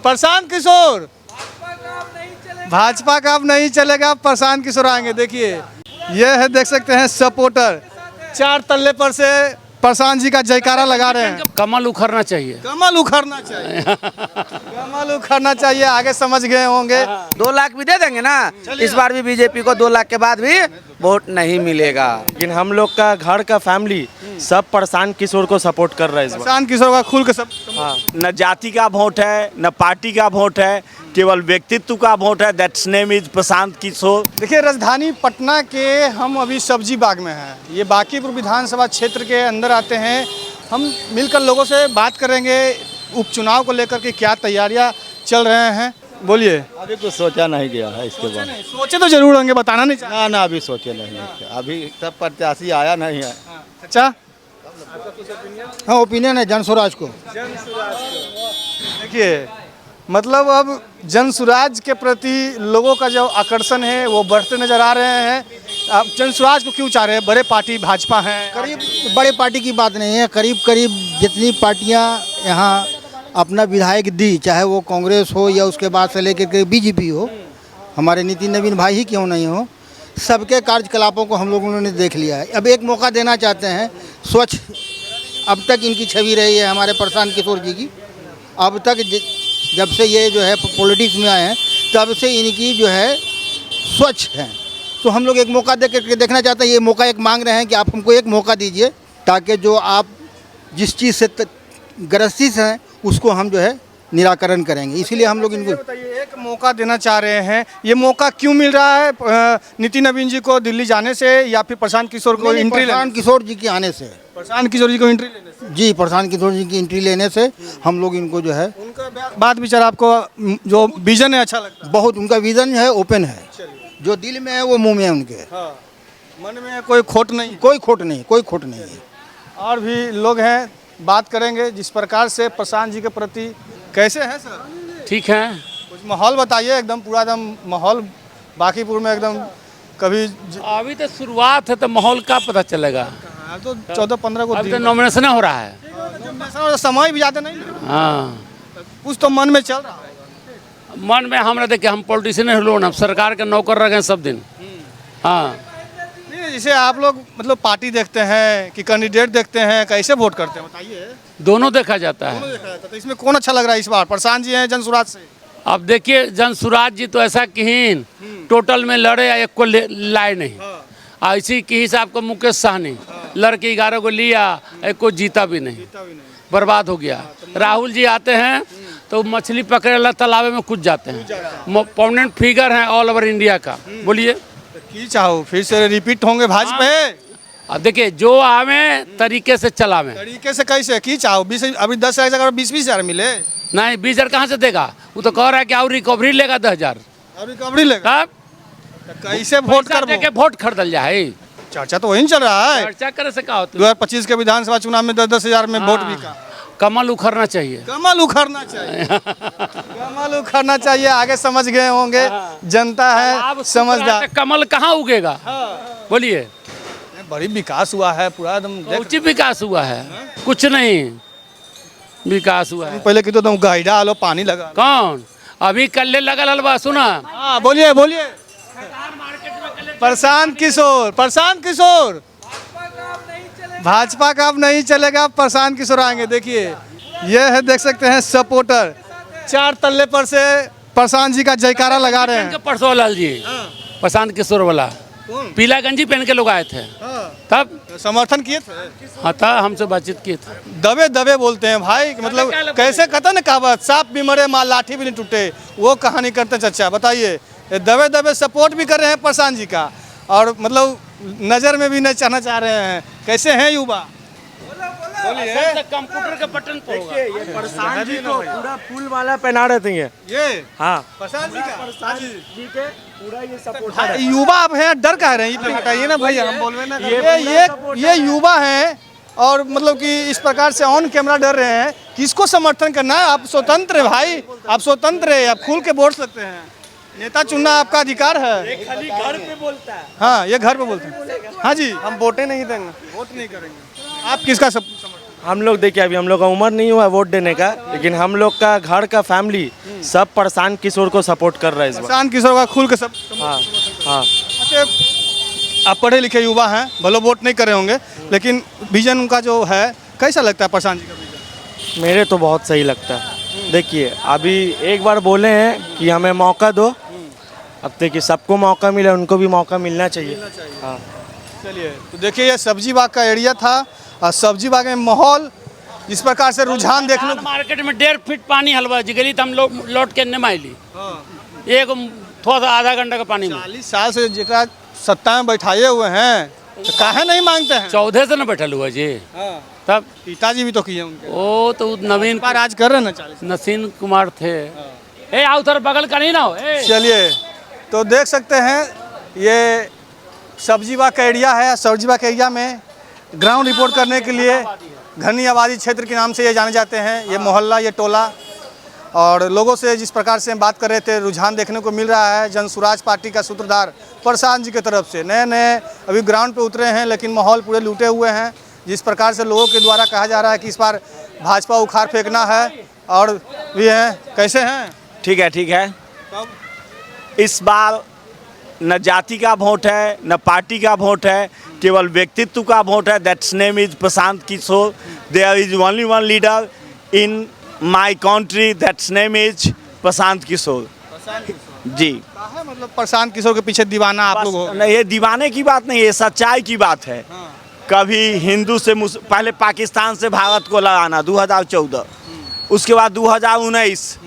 प्रशांत किशोर, भाजपा का अब नहीं चलेगा, प्रशांत किशोर आएंगे। देखिए ये है, देख सकते हैं सपोर्टर 4 तल्ले पर से प्रशांत जी का जयकारा लगा रहे हैं। कमल उखड़ना चाहिए, कमल उखड़ना चाहिए, कमल उखड़ना चाहिए। आगे समझ गए होंगे। 2 लाख भी दे देंगे ना, इस बार भी बीजेपी को 2 लाख के बाद भी वोट नहीं मिलेगा। लेकिन हम लोग का घर का फैमिली सब प्रशांत किशोर को सपोर्ट कर रहा है इस बार। प्रशांत किशोर का खुल के सब। हाँ, न जाति का वोट है, न पार्टी का वोट है, केवल व्यक्तित्व का वोट है। दैट्स नेम इज प्रशांत किशोर। देखिए राजधानी पटना के हम अभी सब्जी बाग में हैं। ये बांकीपुर विधानसभा क्षेत्र के अंदर आते हैं। हम मिलकर लोगों से बात करेंगे उपचुनाव को लेकर के क्या तैयारियां चल रहे हैं। बोलिए। अभी कुछ सोचा नहीं गया है इसके बारे में। सोचे तो जरूर होंगे, बताना नहीं चाहिए। ना अभी सोचे नहीं है। अभी सब प्रत्याशी आया नहीं है। अच्छा, हाँ ओपिनियन है जन स्वराज को। देखिए मतलब अब जन स्वराज के प्रति लोगों का जो आकर्षण है वो बढ़ते नजर आ रहे हैं। आप जन स्वराज को क्यों चाह रहे हैं? बड़े पार्टी भाजपा है। करीब बड़े पार्टी की बात नहीं है, करीब करीब जितनी पार्टियां यहाँ अपना विधायक दी, चाहे वो कांग्रेस हो या उसके बाद से लेकर के बीजेपी हो, हमारे नितिन नवीन भाई ही क्यों नहीं हो, सबके कार्यकलापों को हम लोगों ने देख लिया है। अब एक मौका देना चाहते हैं। स्वच्छ अब तक इनकी छवि रही है हमारे प्रशांत किशोर जी की। अब तक जब से ये जो है पॉलिटिक्स में आए हैं तब से इनकी जो है स्वच्छ है। तो हम लोग एक मौका दे करके देखना चाहते हैं। ये मौका एक मांग रहे हैं कि आप हमको एक मौका दीजिए, ताकि जो आप जिस चीज़ से ग्रसित हैं उसको हम जो है निराकरण करेंगे। इसीलिए हम लोग इनको बताइए, एक मौका देना चाह रहे हैं। ये मौका क्यों मिल रहा है? नितिन नवीन जी को दिल्ली जाने से या फिर प्रशांत किशोर को एंट्री? प्रशांत किशोर जी के आने से, प्रशांत किशोर जी को एंट्री लेने से। जी प्रशांत किशोर जी की एंट्री लेने से हम लोग इनको जो है उनका बात विचार आपको जो विजन है अच्छा लगता है? बहुत, उनका विजन है ओपन है, जो दिल में है वो मुंह में है उनके। हाँ, मन में कोई खोट नहीं, कोई खोट नहीं, कोई खोट नहीं है। और भी लोग हैं, बात करेंगे जिस प्रकार से प्रशांत जी के प्रति। कैसे हैं सर? ठीक है। कुछ माहौल बताइए। एकदम पूरा एकदम माहौल बांकीपुर में एकदम कभी अभी तो शुरुआत है तो माहौल का पता चलेगा। तो 14-15 को अभी तो नॉमिनेशन हो रहा है। समय भी ज़्यादा नहीं लगा। हाँ, कुछ तो मन में चल रहा है। मन में हमरा देखिए, हम पॉलिटिशियन लोग, हम सरकार के नौकर रह गए सब दिन। हाँ, जैसे आप लोग मतलब पार्टी देखते हैं कि कैंडिडेट देखते हैं, कैसे वोट करते हैं बताइए? दोनों देखा जाता है। तो इसमें कौन अच्छा लग रहा है इस बार? प्रशांत जी हैं जन स्वराज से। अब देखिए जन स्वराज जी तो ऐसा कहीं टोटल में लड़े या एक को लाए नहीं। ऐसी की हिसाब को मुकेश सहनी लड़के 11 को लिया, एक को जीता भी नहीं, बर्बाद हो गया। राहुल जी आते हैं तो मछली पकड़े ला तालाब में कूद जाते हैं। परमानेंट फिगर हैं ऑल ओवर इंडिया का। बोलिए की चाहो फिर से रिपीट होंगे भाजपा? अब देखिए जो आवे तरीके से चलावे। तरीके से कैसे की चाहो? 20 अभी 10,000 जगह 20-20 हज़ार मिले नहीं, 20,000 कहाँ से देगा? वो तो कह रहा है कि और रिकवरी लेगा 10,000। और रिकवरी लेगा? तब कैसे वोट कर वोट खरीदल जाए? चर्चा तो वही चल रहा है। चर्चा करे से क्या होता है? 2025 के विधानसभा चुनाव में 10-10 हज़ार में वोट बिका। कमल उखड़ना चाहिए, कमल उखड़ना चाहिए, कमल उखड़ना चाहिए। आगे समझ गए होंगे, जनता है समझदार। कमल कहाँ उगेगा? बोलिए। बड़ी विकास हुआ है पूरा एकदम। उचित विकास हुआ है? कुछ नहीं विकास हुआ है। पहले की तो तुम गाइडा आलो पानी लगा। कौन अभी कल्ले लगल हलवा? सुना। हाँ बोलिए बोलिए। प्रशांत किशोर, प्रशांत किशोर, भाजपा का अब नहीं चलेगा, प्रशांत किशोर आएंगे। देखिए ये है, देख सकते हैं सपोर्टर 4 तल्ले पर से प्रशांत जी का जयकारा लगा रहे हैं। परसों लाल जी प्रशांत किशोर वाला पीला गंजी पहन के लोग आए थे। तब समर्थन किए थे। हाँ था, हमसे बातचीत किए थे। दबे दबे बोलते हैं भाई, मतलब कैसे कहता ना कहावत, सांप भी मरे माँ लाठी भी नहीं टूटे, वो कहानी करते चचा। बताइए, दबे दबे सपोर्ट भी कर रहे हैं प्रशांत जी का, और मतलब नज़र में भी नहीं चाहना चाह रहे हैं। कैसे हैं युवा? कंप्यूटर के बटन पर होगा। प्रशांत जी को पूरा फूल वाला पहना रहे थे ये हाँ, प्रशांत जी का जी के पूरा ये सपोर्ट। युवा आप हैं, डर कह रहे हैं? ये हटाइए ना भाई, हम बोल रहे हैं ना। ये युवा हैं और मतलब कि इस प्रकार से ऑन कैमरा डर रहे हैं। किसको समर्थन करना है? आप स्वतंत्र है भाई, आप स्वतंत्र है, आप खुल के वोट सकते हैं। नेता चुनना आपका अधिकार है। खाली घर पे बोलता है। हाँ, ये घर पे बोलते हैं। हाँ जी, हम वोटे नहीं देंगे, वोट नहीं करेंगे। आप किसका समर्थन? हम लोग देखिए अभी हम लोग का उम्र नहीं हुआ है वोट देने का, लेकिन हम लोग का घर का फैमिली सब प्रशांत किशोर को सपोर्ट कर रहा है इस बार। प्रशांत किशोर का खुल के सब। हाँ हाँ। अच्छा, आप पढ़े लिखे युवा हैं, भले वोट नहीं करे होंगे, लेकिन विजन उनका जो है कैसा लगता है प्रशांत जी का विजन? मेरे तो बहुत सही लगता है। देखिए अभी एक बार बोले हैं कि हमें मौका दो, अब देखिए सबको मौका मिले, उनको भी मौका मिलना चाहिए। हाँ चलिए, तो देखिए ये सब्जी बाग का एरिया था और सब्जी बाग में माहौल जिस प्रकार से रुझान देखने को। मार्केट में 1.5 फीट पानी हलवा जिगली तो हम लोग लौट के नहीं माइली, एक थोड़ा सा आधा घंटा का पानी में। 40 साल से जरा सत्ता में बैठाए हुए हैं तो काहे नहीं मांगते हैं? 14 से न बैठल हुआ जी। तब पिताजी भी तो किए उनके, वो तो नवीन पर आज कर रहे हैं ना 40। नसीन कुमार थे। ए आओ उधर बगल का नहीं ना हो। चलिए, तो देख सकते हैं ये सब्जी बाग का एरिया है। सब्जी बाग के एरिया में ग्राउंड रिपोर्ट करने के लिए घनी आबादी क्षेत्र के नाम से ये जाने जाते हैं, ये मोहल्ला, ये टोला। और लोगों से जिस प्रकार से हम बात कर रहे थे, रुझान देखने को मिल रहा है जनसुराज पार्टी का सूत्रधार प्रशांत जी की तरफ से। नए नए अभी ग्राउंड पे उतरे हैं, लेकिन माहौल पूरे लूटे हुए हैं। जिस प्रकार से लोगों के द्वारा कहा जा रहा है कि इस बार भाजपा उखाड़ फेंकना है, और भी हैं। कैसे हैं? ठीक है, ठीक है। इस बार न जाति का वोट है, न पार्टी का वोट है, केवल व्यक्तित्व का वोट है। That's name is Prashant Kishor. There is only one leader in my country, that's name is Prashant Kishor ji. है मतलब प्रशांत किशोर के पीछे दीवाना आप लोग हो? नहीं, ये दीवाने की बात नहीं, ये सच्चाई की बात है। कभी हिंदू से पहले पाकिस्तान से भारत को लड़ाना 2014, उसके बाद 2019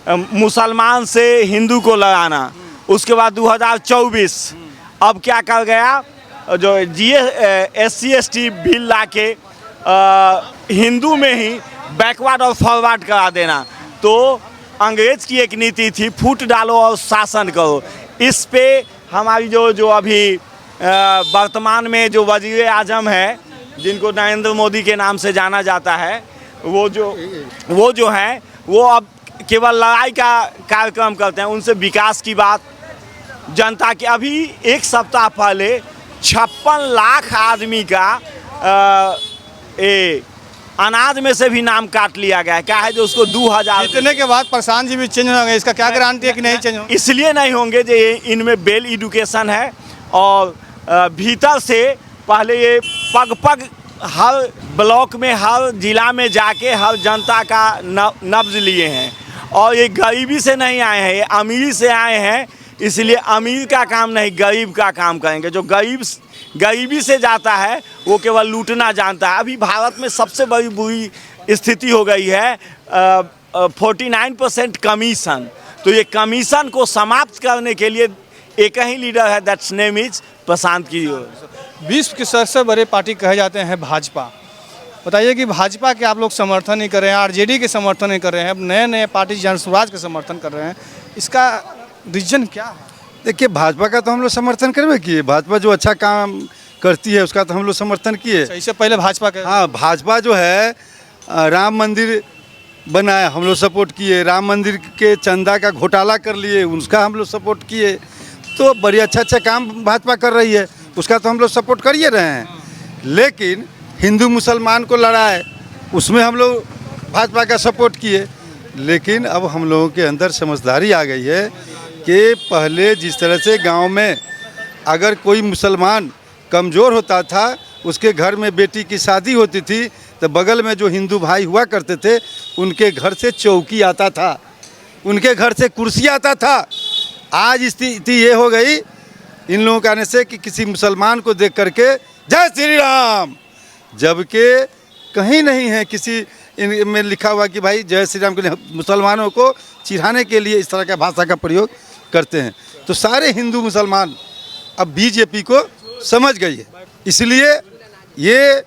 मुसलमान से हिंदू को लड़ाना, उसके बाद 2024 अब क्या कर गया, जो SC/ST बिल ला के हिंदू में ही बैकवर्ड और फॉरवर्ड करा देना। तो अंग्रेज की एक नीति थी, फूट डालो और शासन करो। इस पे हमारी जो अभी वर्तमान में जो वजीर आजम है, जिनको नरेंद्र मोदी के नाम से जाना जाता है, वो जो हैं वो अब केवल लड़ाई का कार्यक्रम करते हैं। उनसे विकास की बात, जनता के अभी एक सप्ताह पहले 56 लाख आदमी का अनाज में से भी नाम काट लिया गया है। क्या है जो उसको 2000 जीतने के बाद प्रशांत जी भी चेंज होंगे, इसका क्या गारंटी है कि नहीं चेंज होंगे? इसलिए नहीं होंगे जो इनमें वेल एजुकेशन है, और भीतर से पहले ये पग पग हर ब्लॉक में, हर जिला में जाके हर जनता का नब्ज लिए हैं। और ये गरीबी से नहीं आए हैं, ये अमीरी से आए हैं। इसलिए अमीर का काम नहीं, गरीब का काम करेंगे। जो गरीबी से जाता है वो केवल लूटना जानता है। अभी भारत में सबसे बड़ी बुरी स्थिति हो गई है 49% कमीशन। तो ये कमीशन को समाप्त करने के लिए एक ही लीडर है, दैट्स नेम इज प्रशांत किशोर। विश्व की सबसे बड़ी पार्टी कहे जाते हैं भाजपा। बताइए कि भाजपा के आप लोग समर्थन नहीं कर रहे हैं, RJD के समर्थन नहीं कर रहे हैं, अब नए नए पार्टी जनसुराज के समर्थन कर रहे हैं, इसका रीजन क्या है? देखिए, भाजपा का तो हम लोग समर्थन करवे किए। भाजपा जो अच्छा काम करती है उसका तो हम लोग समर्थन किए। इससे पहले भाजपा के, हाँ, भाजपा जो है राम मंदिर बनाया, हम लोग सपोर्ट किए। राम मंदिर के चंदा का घोटाला कर लिए, उसका हम लोग सपोर्ट किए। तो बड़ी अच्छा काम भाजपा कर रही है, उसका तो हम लोग सपोर्ट कर ही रहे हैं। लेकिन हिंदू मुसलमान को लड़ाए, उसमें हम लोग भाजपा का सपोर्ट किए। लेकिन अब हम लोगों के अंदर समझदारी आ गई है कि पहले जिस तरह से गांव में अगर कोई मुसलमान कमज़ोर होता था, उसके घर में बेटी की शादी होती थी, तो बगल में जो हिंदू भाई हुआ करते थे उनके घर से चौकी आता था, उनके घर से कुर्सी आता था। आज स्थिति ये हो गई इन लोगों के आने से कि किसी मुसलमान को देख करके जय श्री राम, जबकि कहीं नहीं है किसी इनमें लिखा हुआ कि भाई जय श्री राम के लिए। मुसलमानों को चिढ़ाने के लिए इस तरह का भाषा का प्रयोग करते हैं। तो सारे हिंदू मुसलमान अब बीजेपी को समझ गई है। इसलिए ये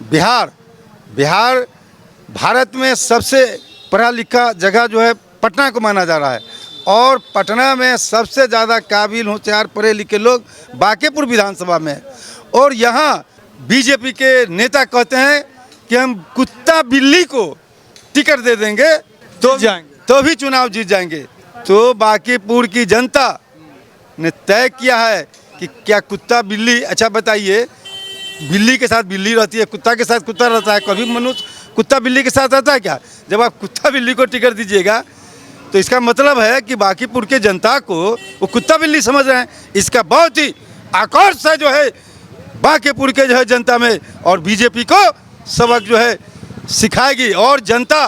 बिहार भारत में सबसे पढ़ा लिखा जगह जो है पटना को माना जा रहा है, और पटना में सबसे ज़्यादा काबिल होशियार पढ़े लिखे लोग बांकेपुर विधानसभा में। और यहाँ बीजेपी के नेता कहते हैं कि हम कुत्ता बिल्ली को टिकट दे देंगे तो भी चुनाव जीत जाएंगे। तो बांकीपुर की जनता ने तय किया है कि क्या कुत्ता बिल्ली। अच्छा बताइए, बिल्ली के साथ बिल्ली रहती है, कुत्ता के साथ कुत्ता रहता है, कभी मनुष्य कुत्ता बिल्ली के साथ रहता है क्या? जब आप कुत्ता बिल्ली को टिकट दीजिएगा तो इसका मतलब है कि बांकीपुर के जनता को वो कुत्ता बिल्ली समझ रहे हैं। इसका बहुत ही आक्रोश है जो है बांकीपुर के जो है जनता में, और बीजेपी को सबक जो है सिखाएगी। और जनता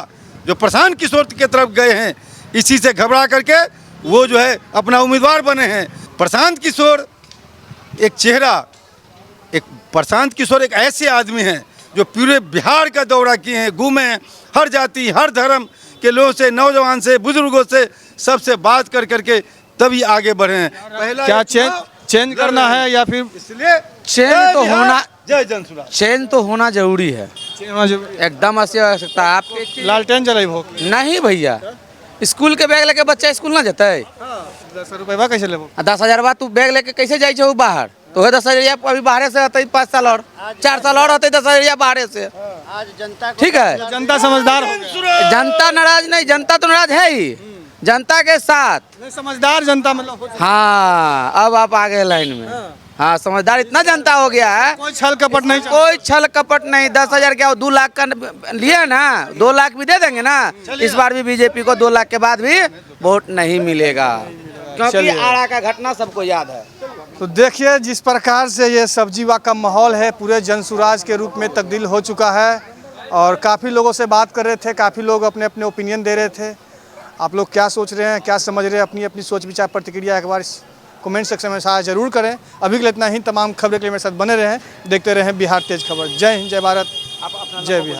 जो प्रशांत किशोर की तरफ गए हैं, इसी से घबरा करके वो जो है अपना उम्मीदवार बने हैं। प्रशांत किशोर एक चेहरा, प्रशांत किशोर एक ऐसे आदमी हैं जो पूरे बिहार का दौरा किए हैं, घूमे हैं, हर जाति हर धर्म के लोगों से, नौजवान से, बुजुर्गों से, सबसे बात कर करके तभी आगे बढ़े हैं। पहला क्या चेंज करना है या फिर इसलिए चेंज तो होना, जय जनसुराज, चेंज तो होना जरूरी है, एकदम आवश्यकता है। आपके लालटेन जलाई भो नहीं भैया, स्कूल के बैग लेके बच्चा स्कूल ना जाता है? 10 रुपया कैसे लेबो? 10,000 बाद तू बैग लेके कैसे जाई छो बाहर? तो है 10,000 अभी बाहर से आते 5 साल और 4 साल और आते 10,000 बाहर से। ठीक है, जनता समझदार हो गया। जनता नाराज नहीं, जनता तो नाराज है ही, जनता के साथ। नहीं, समझदार जनता मतलब हाँ, अब आप आ गए लाइन में। हाँ, समझदार इतना जनता हो गया है, कोई छल कपट नहीं, कोई छल कपट नहीं। 10,000 क्या 2 लाख का लिया ना, 2 लाख भी दे देंगे ना। इस बार भी बीजेपी को 2 लाख के बाद भी वोट नहीं मिलेगा, क्योंकि आरा का घटना सबको याद है। तो देखिए जिस प्रकार से ये सब्जीवा का माहौल है पूरे जनसुराज के रूप में तब्दील हो चुका है। और काफ़ी लोगों से बात कर रहे थे, काफ़ी लोग अपने अपने ओपिनियन दे रहे थे। आप लोग क्या सोच रहे हैं, क्या समझ रहे हैं, अपनी अपनी सोच विचार प्रतिक्रिया एक बार कमेंट सेक्शन में साझा जरूर करें। अभी के लिए इतना ही, तमाम खबरें के लिए मेरे साथ बने रहें, देखते रहें बिहार तेज खबर। जय हिंद, जय भारत, जय बिहार।